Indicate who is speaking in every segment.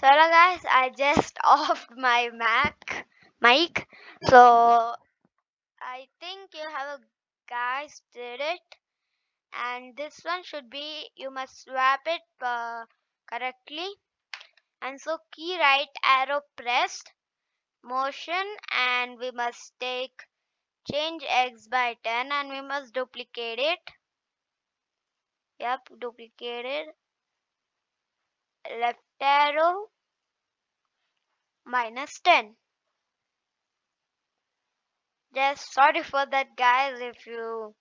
Speaker 1: So hello guys, I just off my mic. So I think you have a guys did it, and this one should be you must swap it correctly. And so key right arrow pressed motion, and we must take change x by 10, and we must duplicate it. Yep, duplicate it. Left arrow minus 10. Just sorry for that guys if you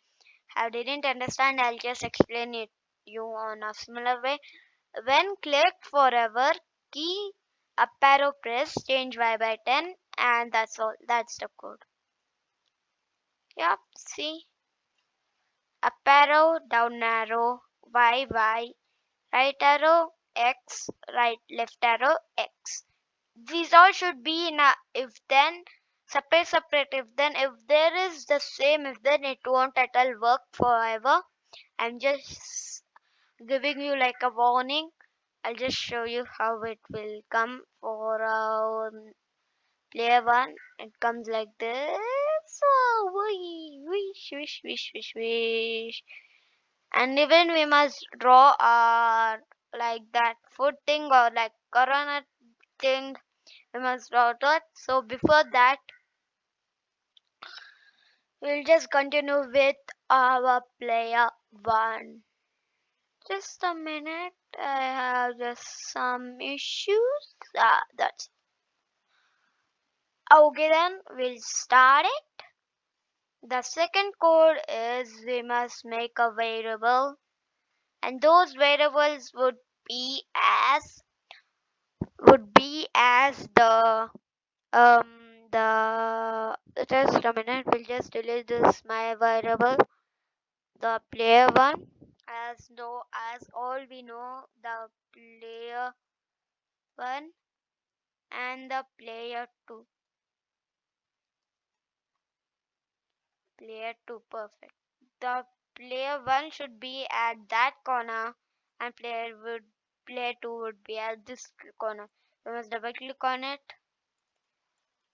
Speaker 1: I didn't understand. I'll just explain it you on a similar way. When click forever, key up arrow press, change y by 10, and that's all. That's the code. Yep, see? Up arrow, down arrow, y, right arrow, x, left arrow, x. These all should be in a if then, separate if then. If there is the same if then, it won't at all work forever. I'm just giving you like a warning. I'll just show you how it will come for player one. It comes like this. Oh, wish, wish, wish, wish, wish. And even we must draw our like that foot thing or like corona thing. We must draw that. So before that, we'll just continue with our player one. Just a minute, I have just some issues. That's okay. Then we'll start it. The second code is we must make a variable, and those variables would be as the just a minute. We'll just delete this my variable, the player one, as all we know the player one and the player 2. Player 2, perfect. The player 1 should be at that corner, and player 2 would be at this corner. We must double click on it,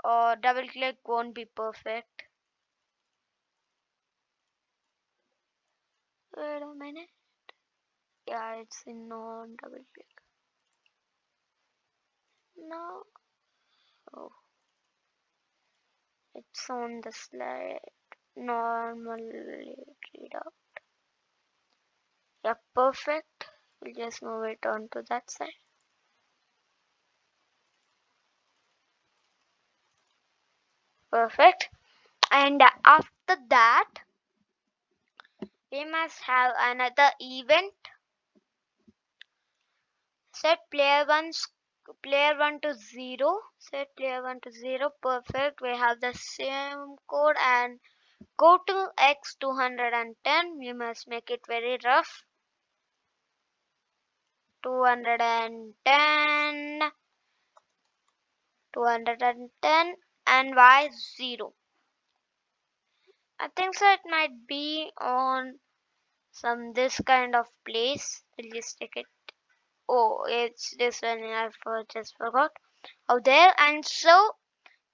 Speaker 1: or double click won't be perfect. Wait a minute. Yeah, it's in non double click. No. Oh, it's on the slide. Normally read out. Yeah, perfect. We'll just move it on to that side. Perfect. And after that, we must have another event. Set player 1 to 0. Set player 1 to 0. Perfect. We have the same code, and go to x 210. We must make it very rough. 210, 210, and y 0. I think so it might be on some this kind of place. We'll just take it. Oh, it's this one. Just forgot. Oh, there. And so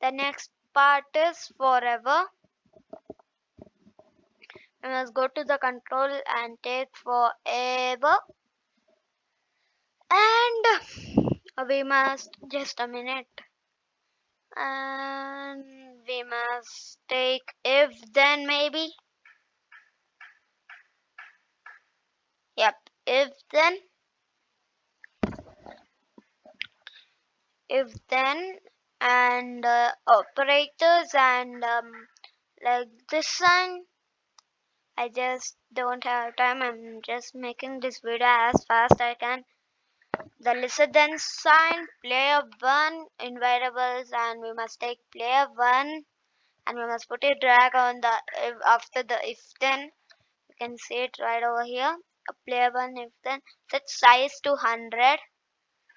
Speaker 1: the next part is forever. We must go to the control and take forever. And we must just a minute. And we must take if then maybe. Yep, if then, and operators, and like this sign. I just don't have time. I'm just making this video as fast I can. The listen then sign, player 1 in variables, and we must take player 1, and we must put a drag on the after the if then. You can see it right over here. A player 1 if then. Set size to 100.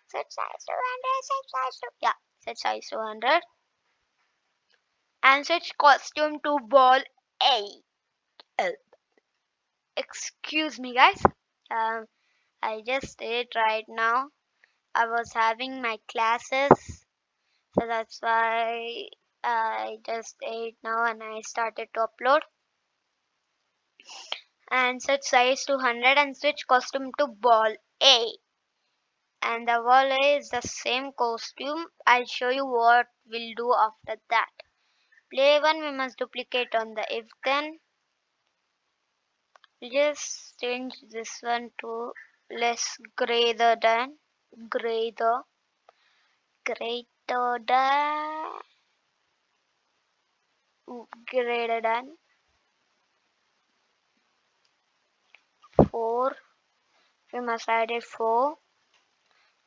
Speaker 1: Set size to 100. Set size to yeah. Set size to 100. And switch costume to ball A. Excuse me, guys. Um, I just did it right now. I was having my classes, so that's why I just ate now and I started to upload. And set size to 100 and switch costume to ball A. And the ball A is the same costume. I'll show you what we'll do after that. Play 1 we must duplicate on the if then. We'll just change this one to less greater than greater greater than greater than 4. We must add it 4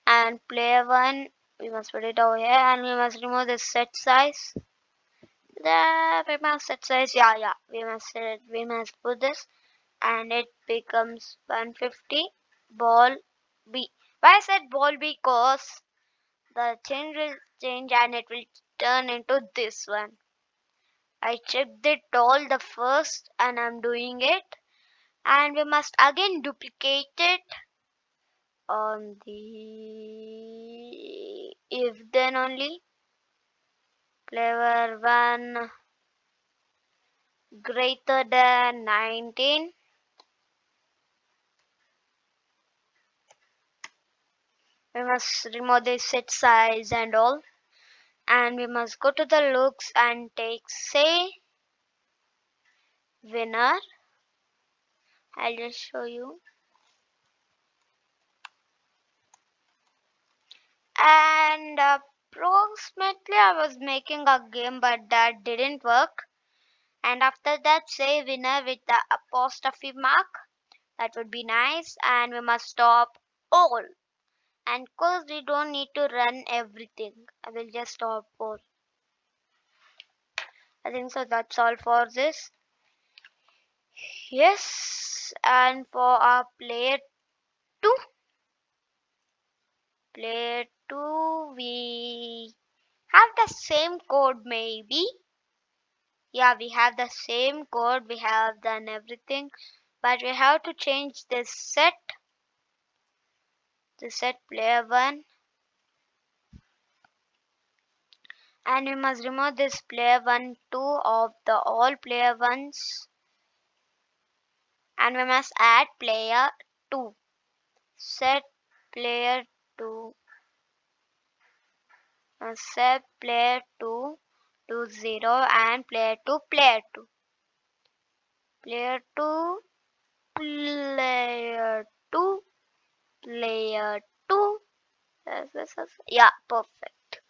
Speaker 1: and player 1 we must put it over here and we must remove the set size. The we must set size, yeah, we must put this and it becomes 150 ball B. Why I said ball B? Because the change will change and it will turn into this one. I checked it all the first and I'm doing it, and we must again duplicate it on the if then only. Player 1 greater than 19. We must remove the set size and all, and we must go to the looks and take say winner. I'll just show you. And approximately I was making a game but that didn't work. And after that say winner with the apostrophe mark. That would be nice. And we must stop all. And cause we don't need to run everything. I will just stop all. I think so that's all for this. Yes, and for our player 2 we have the same code maybe. Yeah, we have the same code, we have done everything, but we have to change the set player 1, and we must remove this player 1 2 of the all player 1s, and we must add player 2. Set player 2, set player 2 to 0 and player 2 player 2 player 2 player 2 player 2. Yeah, perfect.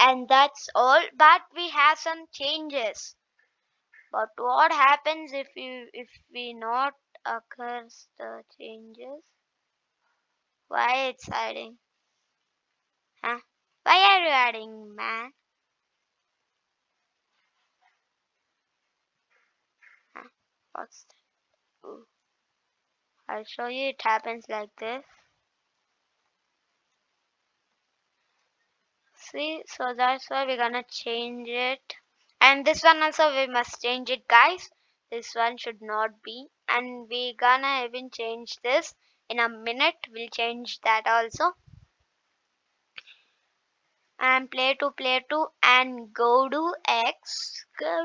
Speaker 1: And that's all, but we have some changes. But what happens if we not occurs the changes? Why it's hiding? Huh? Why are you adding, man? Huh? What's that? Ooh. I'll show you. It happens like this. See, so that's why we're gonna change it. And this one also we must change it, guys. This one should not be. And we gonna even change this in a minute. We'll change that also. And player 2 and go to X. Go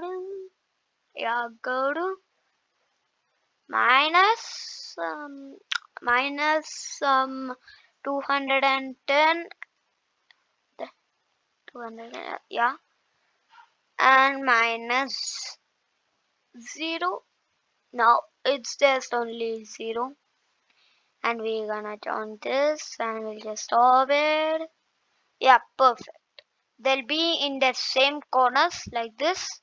Speaker 1: to minus minus 210 200, yeah, and minus 0. Now it's just only 0, and we're gonna turn this and we'll just stop it. Yeah, perfect. They'll be in the same corners like this.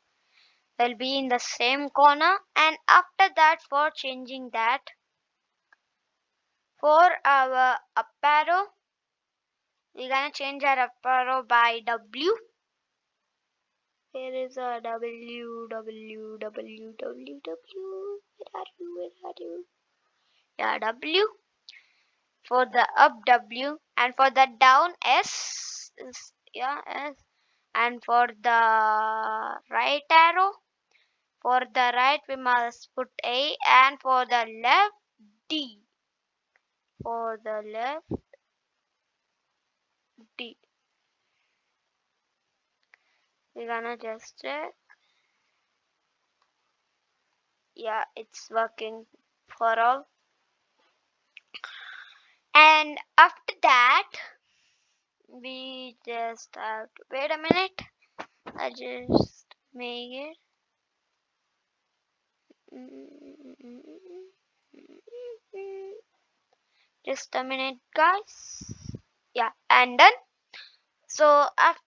Speaker 1: They'll be in the same corner, and after that, for changing that, for our up arrow, we're gonna change our up arrow by W. Here is a W, W, W, W, W. Where are you? Where are you? Yeah, W. For the up W, and for the down S is, yeah, S. And for the right arrow, for the right we must put A, and for the left D. For the left 50. We're gonna just check. Yeah, it's working for all. And after that, we just have to wait a minute. I just make it. Just a minute, guys. Yeah, and done. So after